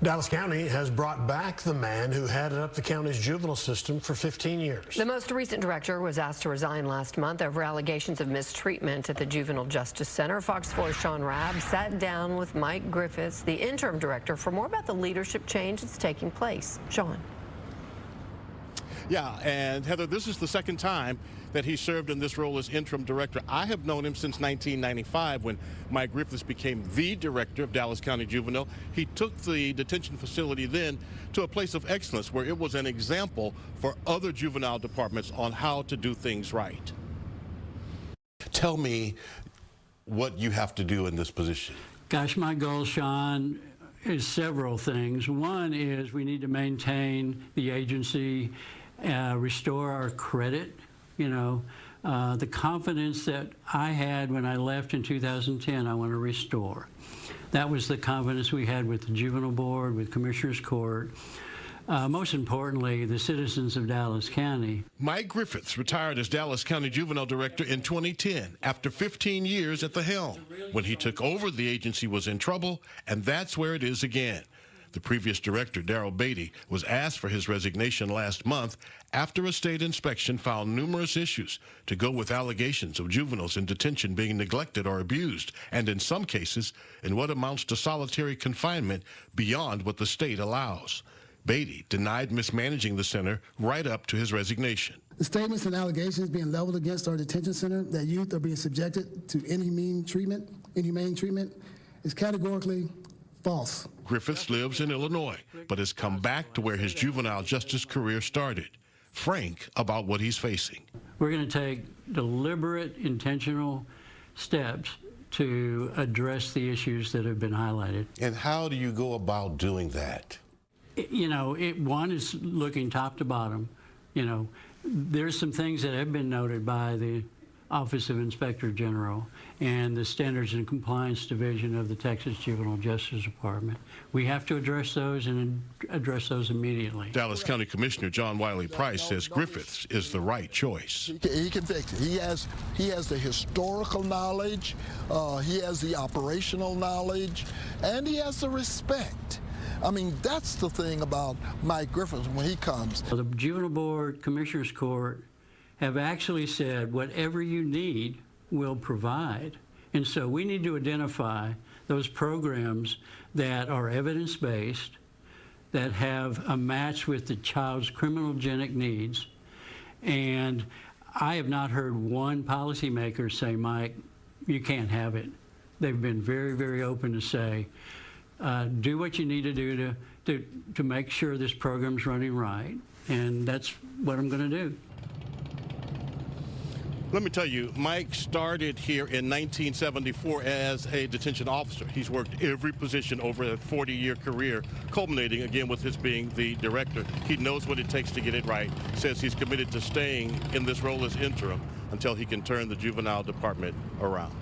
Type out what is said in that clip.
Dallas County has brought back the man who headed up the county's juvenile system for 15 years. The most recent director was asked to resign last month over allegations of mistreatment at the Juvenile Justice Center. Fox 4's Sean Rabb sat down with Mike Griffiths, the interim director, for more about the leadership change that's taking place. Sean. Yeah, and Heather, this is the second time that he served in this role as interim director. I have known him since 1995 when Mike Griffiths became the director of Dallas County Juvenile. He took the detention facility then to a place of excellence where it was an example for other juvenile departments on how to do things right. Tell me what you have to do in this position. Gosh, my goal, Sean, is several things. One is we need to maintain the agency, restore our credit. You know, the confidence that I had when I left in 2010, I want to restore. That was the confidence we had with the Juvenile Board, with Commissioners Court. Most importantly, the citizens of Dallas County. Mike Griffiths retired as Dallas County Juvenile Director in 2010 after 15 years at the helm. When he took over, the agency was in trouble, and that's where it is again. The previous director, Darryl Beatty, was asked for his resignation last month after a state inspection found numerous issues to go with allegations of juveniles in detention being neglected or abused, and in some cases, in what amounts to solitary confinement beyond what the state allows. Beatty denied mismanaging the center right up to his resignation. The statements and allegations being leveled against our detention center that youth are being subjected to inhumane treatment is categorically false. Griffiths lives in Illinois, but has come back to where his juvenile justice career started, frank about what he's facing. We're going to take deliberate, intentional steps to address the issues that have been highlighted. And how do you go about doing that? You know, one is looking top to bottom. You know, there's some things that have been noted by the Office of Inspector General and the Standards and Compliance Division of the Texas Juvenile Justice Department. We have to address those and address those immediately. Dallas County Commissioner John Wiley Price says Griffiths is the right choice. He can fix it. He has the historical knowledge, he has the operational knowledge, and he has the respect. I mean, that's the thing about Mike Griffiths when he comes. The Juvenile Board, Commissioners Court have actually said whatever you need, we'll provide. And so we need to identify those programs that are evidence-based, that have a match with the child's criminogenic needs. And I have not heard one policymaker say, Mike, you can't have it. They've been very, very open to say, do what you need to do to make sure this program's running right. And that's what I'm going to do. Let me tell you, Mike started here in 1974 as a detention officer. He's worked every position over a 40-year career, culminating again with his being the director. He knows what it takes to get it right, says he's committed to staying in this role as interim until he can turn the juvenile department around.